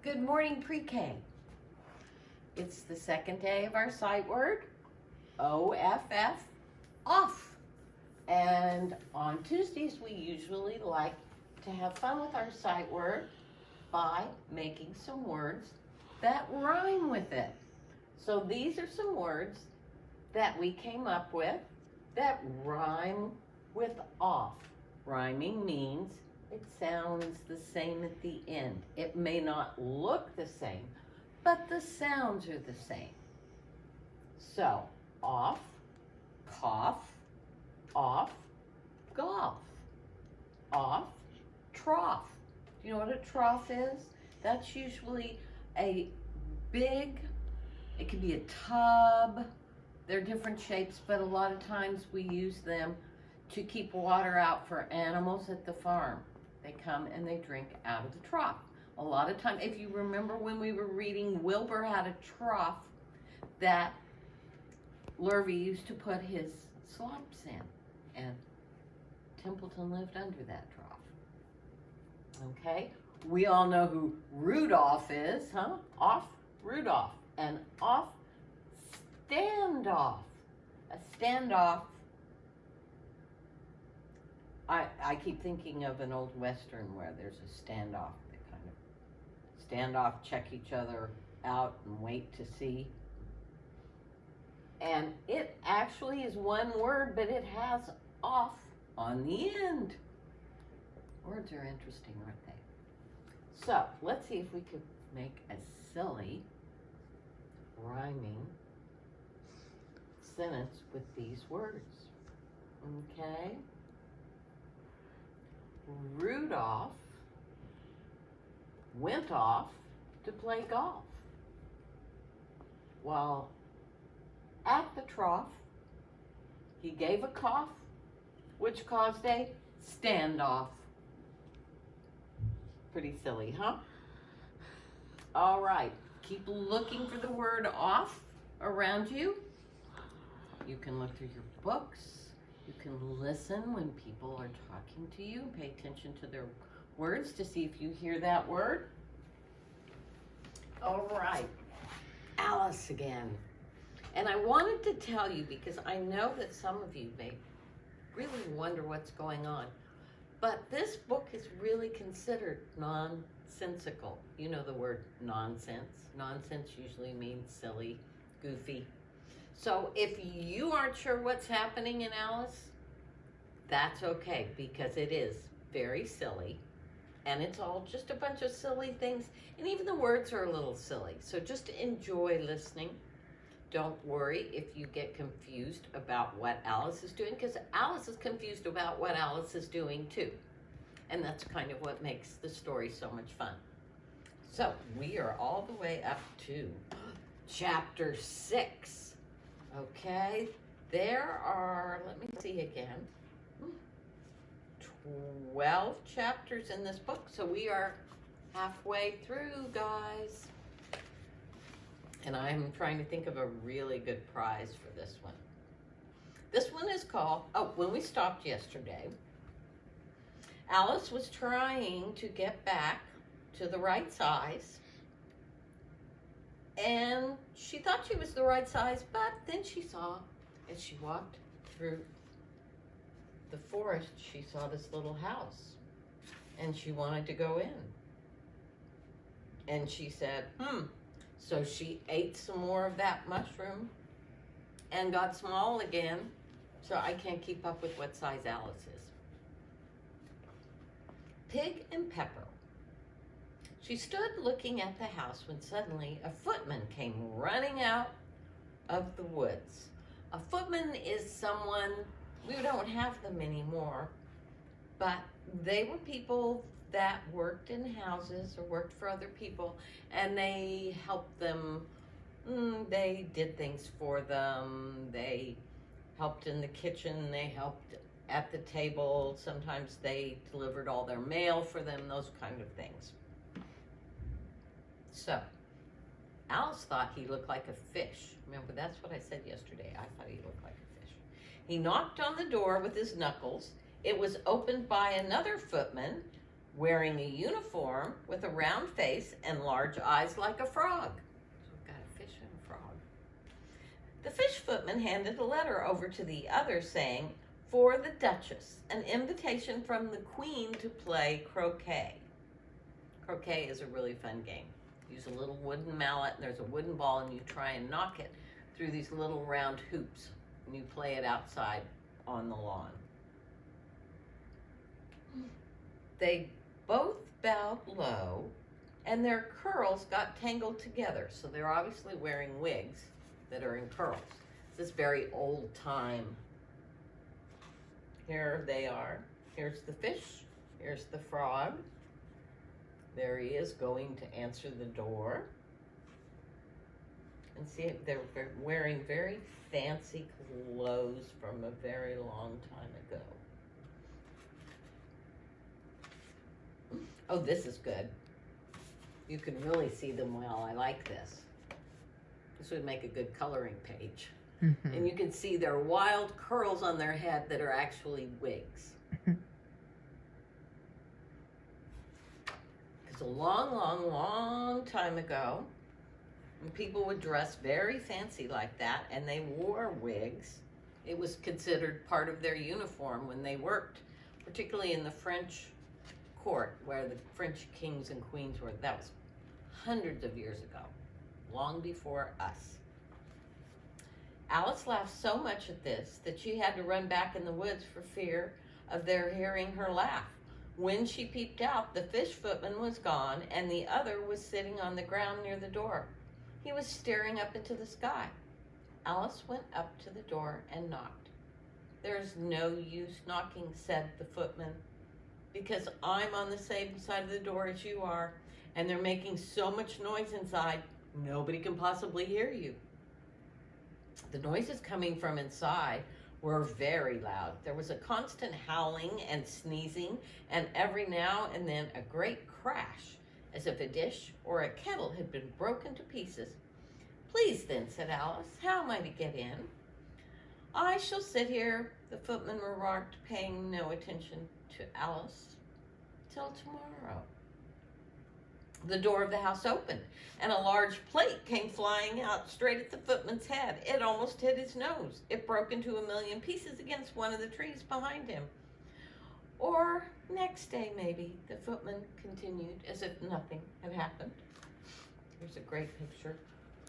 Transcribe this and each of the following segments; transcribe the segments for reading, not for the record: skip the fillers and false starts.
Good morning, pre-K. It's the second day of our sight word, OFF, off. And on Tuesdays, we usually like to have fun with our sight word by making some words that rhyme with it. So these are some words that we came up with that rhyme with off. Rhyming means it sounds the same at the end. It may not look the same, but the sounds are the same. So, off, cough, off, golf, off, trough. Do you know what a trough is? That's usually a big, it could be a tub. They're different shapes, but a lot of times we use them to keep water out for animals at the farm. They come and they drink out of the trough. A lot of time, if you remember when we were reading Wilbur Had a Trough, that Lurvy used to put his slops in, and Templeton lived under that trough. Okay, we all know who Rudolph is, huh? Off, Rudolph, and off, standoff. A standoff, I keep thinking of an old Western where there's a standoff. They kind of stand off, check each other out, and wait to see. And it actually is one word, but it has off on the end. Words are interesting, aren't they? So let's see if we could make a silly rhyming sentence with these words. Okay? Rudolph went off to play golf. While at the trough, he gave a cough, which caused a standoff. Pretty silly, huh? All right, keep looking for the word off around you. You can look through your books. You can listen when people are talking to you. Pay attention to their words to see if you hear that word. All right, Alice again. And I wanted to tell you, because I know that some of you may really wonder what's going on, but this book is really considered nonsensical. You know the word nonsense. Nonsense usually means silly, goofy. So if you aren't sure what's happening in Alice, that's okay, because it is very silly, and it's all just a bunch of silly things, and even the words are a little silly. So just enjoy listening. Don't worry if you get confused about what Alice is doing, because Alice is confused about what Alice is doing too. And that's kind of what makes the story so much fun. So we are all the way up to chapter 6. Okay, there are, let me see again, 12 chapters in this book. So we are halfway through, guys. And I'm trying to think of a really good prize for this one. This one is called, when we stopped yesterday, Alice was trying to get back to the right size. And she thought she was the right size, but then she saw, as she walked through the forest, she saw this little house, and she wanted to go in. And she said, So she ate some more of that mushroom and got small again, so I can't keep up with what size Alice is. Pig and Pepper. She stood looking at the house when suddenly a footman came running out of the woods. A footman is someone, we don't have them anymore, but they were people that worked in houses or worked for other people, and they helped them. They did things for them. They helped in the kitchen. They helped at the table. Sometimes they delivered all their mail for them, those kind of things. So, Alice thought he looked like a fish. Remember, that's what I said yesterday. I thought he looked like a fish. He knocked on the door with his knuckles. It was opened by another footman wearing a uniform with a round face and large eyes like a frog. So we've got a fish and a frog. The fish footman handed a letter over to the other saying, "For the Duchess, an invitation from the Queen to play croquet." Croquet is a really fun game. Use a little wooden mallet, and there's a wooden ball, and you try and knock it through these little round hoops, and you play it outside on the lawn. They both bowed low, and their curls got tangled together, so they're obviously wearing wigs that are in curls. This is very old time. Here they are. Here's the fish. Here's the frog. There he is going to answer the door. And see, they're wearing very fancy clothes from a very long time ago. Oh, this is good. You can really see them well. I like this. This would make a good coloring page. Mm-hmm. And you can see their wild curls on their head that are actually wigs. Because a long, long, long time ago, when people would dress very fancy like that and they wore wigs, it was considered part of their uniform when they worked, particularly in the French court where the French kings and queens were. That was hundreds of years ago, long before us. Alice laughed so much at this that she had to run back in the woods for fear of their hearing her laugh. When she peeped out, the fish footman was gone, and the other was sitting on the ground near the door. He was staring up into the sky. Alice went up to the door and knocked. "There's no use knocking," said the footman, "because I'm on the same side of the door as you are, and they're making so much noise inside, nobody can possibly hear you." The noises coming from inside were very loud. There was a constant howling and sneezing, and every now and then a great crash, as if a dish or a kettle had been broken to pieces. "Please then," said Alice, "how am I to get in?" "I shall sit here," the footman remarked, paying no attention to Alice, "till tomorrow." The door of the house opened, and a large plate came flying out straight at the footman's head. It almost hit his nose. It broke into a million pieces against one of the trees behind him. "Or next day, maybe," the footman continued, as if nothing had happened. Here's a great picture.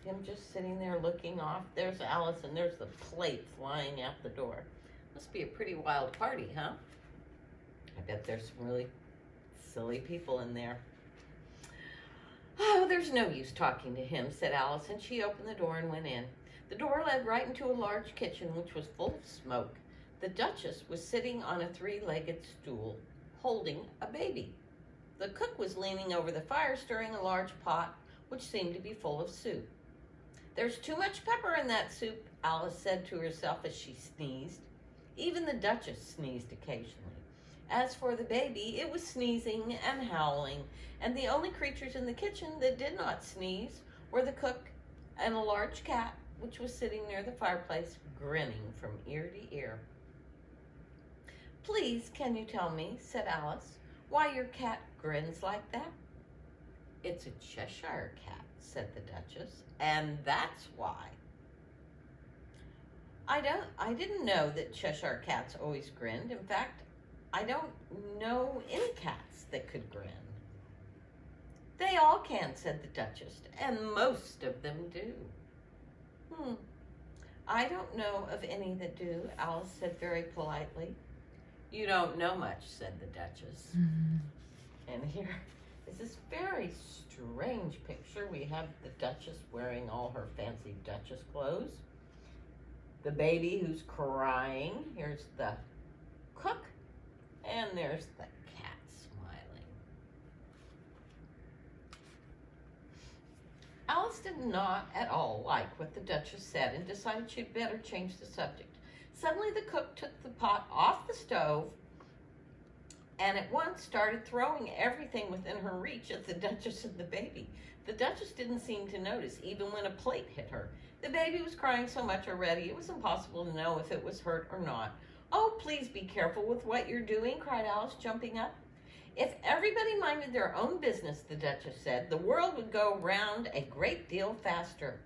Him just sitting there looking off. There's Alice, and there's the plate flying out the door. Must be a pretty wild party, huh? I bet there's some really silly people in there. "Oh, there's no use talking to him," said Alice, and she opened the door and went in. The door led right into a large kitchen, which was full of smoke. The Duchess was sitting on a three-legged stool, holding a baby. The cook was leaning over the fire, stirring a large pot, which seemed to be full of soup. "There's too much pepper in that soup," Alice said to herself as she sneezed. Even the Duchess sneezed occasionally. As for the baby, it was sneezing and howling, and the only creatures in the kitchen that did not sneeze were the cook and a large cat, which was sitting near the fireplace, grinning from ear to ear. "Please, can you tell me," said Alice, "why your cat grins like that?" "It's a Cheshire Cat," said the Duchess, "and that's why." I didn't know that Cheshire Cats always grinned. In fact, I don't know any cats that could grin." "They all can," said the Duchess, "and most of them do." "I don't know of any that do," Alice said very politely. "You don't know much," said the Duchess. Mm-hmm. And here is this very strange picture. We have the Duchess wearing all her fancy Duchess clothes. The baby who's crying. Here's the cook. And there's the cat smiling. Alice did not at all like what the Duchess said and decided she'd better change the subject. Suddenly the cook took the pot off the stove and at once started throwing everything within her reach at the Duchess and the baby. The Duchess didn't seem to notice, even when a plate hit her. The baby was crying so much already, it was impossible to know if it was hurt or not. "Oh, please be careful with what you're doing," cried Alice, jumping up. If everybody minded their own business, the Duchess said, the world would go round a great deal faster,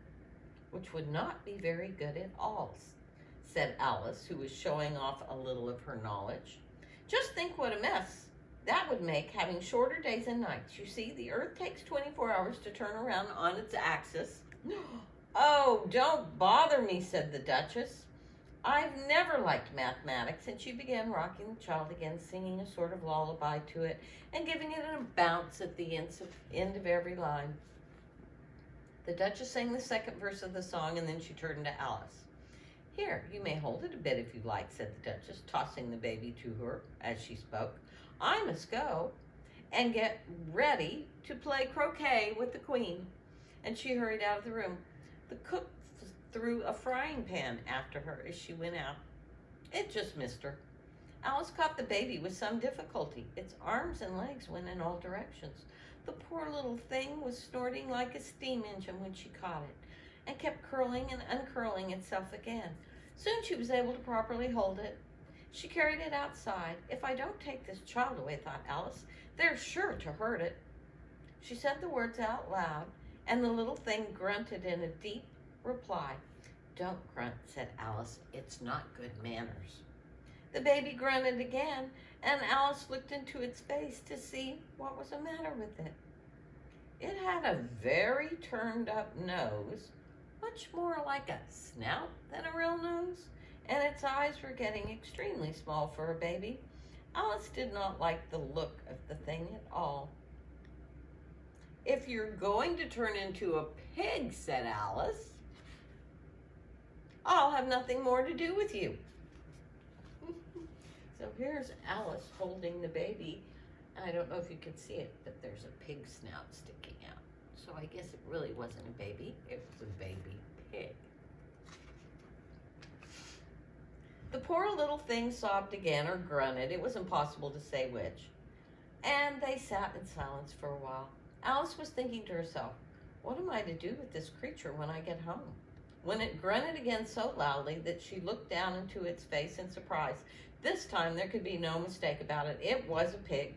which would not be very good at all, said Alice, who was showing off a little of her knowledge. Just think what a mess that would make, having shorter days and nights. You see, the Earth takes 24 hours to turn around on its axis. Oh, don't bother me, said the Duchess. I've never liked mathematics, and she began rocking the child again, singing a sort of lullaby to it and giving it a bounce at the end of every line. The Duchess sang the second verse of the song, and then she turned to Alice. Here, you may hold it a bit if you like, said the Duchess, tossing the baby to her as she spoke. I must go and get ready to play croquet with the Queen. And she hurried out of the room. The cook threw a frying pan after her as she went out. It just missed her. Alice caught the baby with some difficulty. Its arms and legs went in all directions. The poor little thing was snorting like a steam engine when she caught it, and kept curling and uncurling itself again. Soon she was able to properly hold it. She carried it outside. If I don't take this child away, thought Alice, they're sure to hurt it. She said the words out loud, and the little thing grunted in a deep reply. Don't grunt, said Alice. It's not good manners. The baby grunted again, and Alice looked into its face to see what was the matter with it. It had a very turned up nose, much more like a snout than a real nose, and its eyes were getting extremely small for a baby. Alice did not like the look of the thing at all. If you're going to turn into a pig, said Alice, I'll have nothing more to do with you. So here's Alice holding the baby. I don't know if you can see it, but there's a pig snout sticking out. So I guess it really wasn't a baby, it was a baby pig. The poor little thing sobbed again or grunted. It was impossible to say which. And they sat in silence for a while. Alice was thinking to herself, what am I to do with this creature when I get home? When it grunted again so loudly that she looked down into its face in surprise. This time there could be no mistake about it. It was a pig,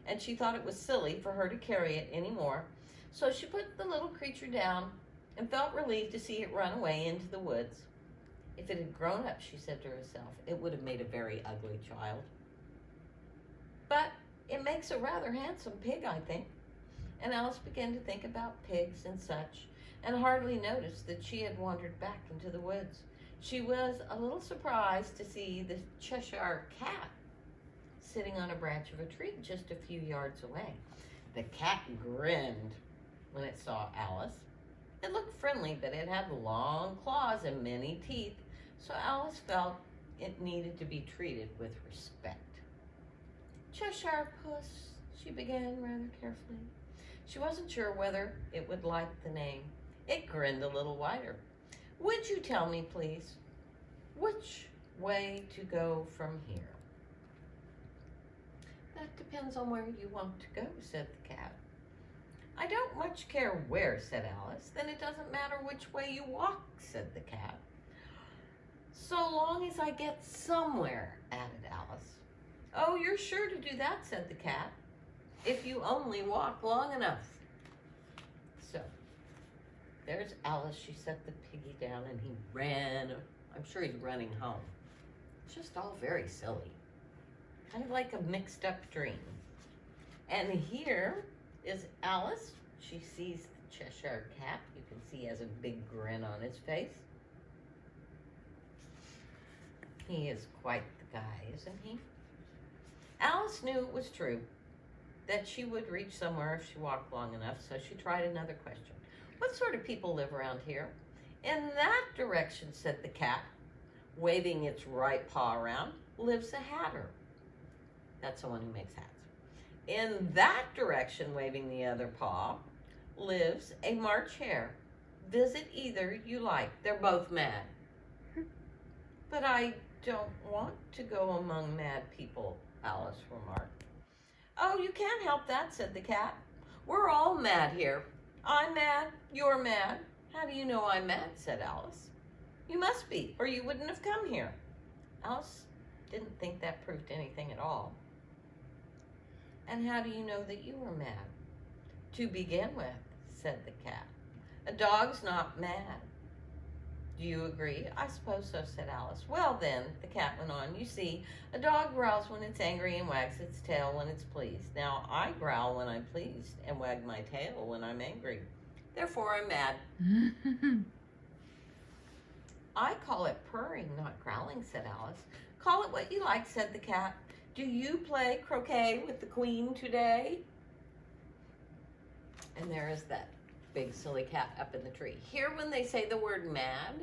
and she thought it was silly for her to carry it anymore. So she put the little creature down and felt relieved to see it run away into the woods. If it had grown up, she said to herself, it would have made a very ugly child. But it makes a rather handsome pig, I think. And Alice began to think about pigs and such, and hardly noticed that she had wandered back into the woods. She was a little surprised to see the Cheshire Cat sitting on a branch of a tree just a few yards away. The cat grinned when it saw Alice. It looked friendly, but it had long claws and many teeth, so Alice felt it needed to be treated with respect. Cheshire Puss, she began rather carefully. She wasn't sure whether it would like the name. It grinned a little wider. Would you tell me, please, which way to go from here? That depends on where you want to go, said the cat. I don't much care where, said Alice. Then it doesn't matter which way you walk, said the cat. So long as I get somewhere, added Alice. Oh, you're sure to do that, said the cat, if you only walk long enough. So, there's Alice. She set the piggy down and he ran. I'm sure he's running home. It's just all very silly. Kind of like a mixed up dream. And here is Alice. She sees the Cheshire Cat. You can see he has a big grin on his face. He is quite the guy, isn't he? Alice knew it was true, that she would reach somewhere if she walked long enough, so she tried another question. What sort of people live around here? In that direction, said the cat, waving its right paw around, lives a hatter. That's the one who makes hats. In that direction, waving the other paw, lives a March hare. Visit either you like. They're both mad. But I don't want to go among mad people, Alice remarked. Oh, you can't help that, said the cat. We're all mad here. I'm mad, you're mad. How do you know I'm mad, said Alice. You must be, or you wouldn't have come here. Alice didn't think that proved anything at all. And how do you know that you were mad? To begin with, said the cat. A dog's not mad. Do you agree? I suppose so, said Alice. Well then, the cat went on, you see, a dog growls when it's angry and wags its tail when it's pleased. Now, I growl when I'm pleased and wag my tail when I'm angry. Therefore, I'm mad. I call it purring, not growling, said Alice. Call it what you like, said the cat. Do you play croquet with the queen today? And there is that big silly cat up in the tree. Here, when they say the word mad,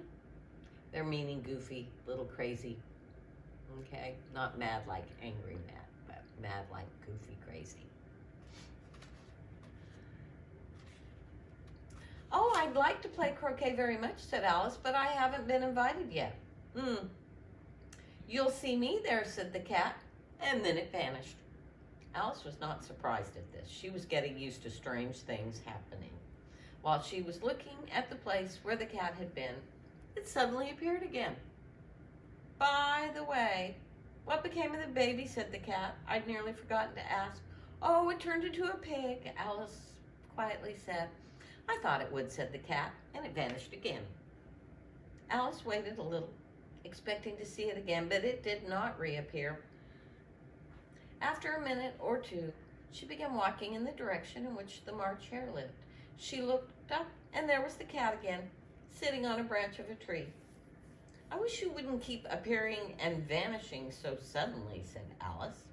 they're meaning goofy, little crazy. Okay? Not mad like angry mad, but mad like goofy crazy. Oh, I'd like to play croquet very much, said Alice, but I haven't been invited yet. You'll see me there, said the cat, and then it vanished. Alice was not surprised at this. She was getting used to strange things happening. While she was looking at the place where the cat had been, it suddenly appeared again. By the way, what became of the baby, said the cat. I'd nearly forgotten to ask. Oh, it turned into a pig, Alice quietly said. I thought it would, said the cat, and it vanished again. Alice waited a little, expecting to see it again, but it did not reappear. After a minute or two, she began walking in the direction in which the March Hare lived. She looked up, and there was the cat again, sitting on a branch of a tree. I wish you wouldn't keep appearing and vanishing so suddenly, said Alice.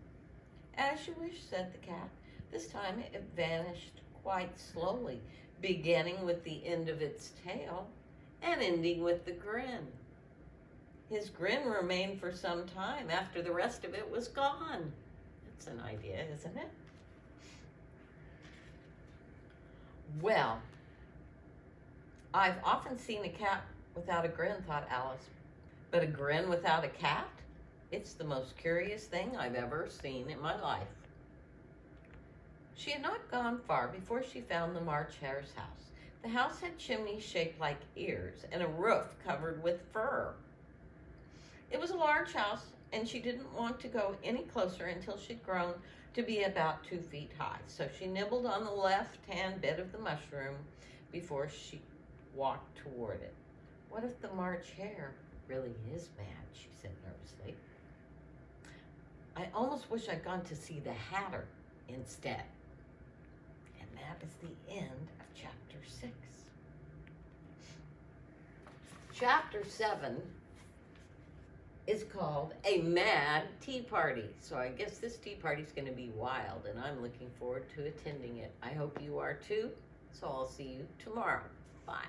As you wish, said the cat. This time it vanished quite slowly, beginning with the end of its tail and ending with the grin. His grin remained for some time after the rest of it was gone. That's an idea, isn't it? Well, I've often seen a cat without a grin, thought Alice. But a grin without a cat? It's the most curious thing I've ever seen in my life. She had not gone far before she found the March Hare's house. The house had chimneys shaped like ears and a roof covered with fur. It was a large house, and she didn't want to go any closer until she'd grown to be about 2 feet high. So she nibbled on the left-hand bit of the mushroom before she walked toward it. What if the March Hare really is mad, she said nervously. I almost wish I'd gone to see the Hatter instead. And that is the end of chapter 6. Chapter 7 is called A Mad Tea Party. So I guess this tea party is going to be wild, and I'm looking forward to attending it. I hope you are too. So I'll see you tomorrow. Bye.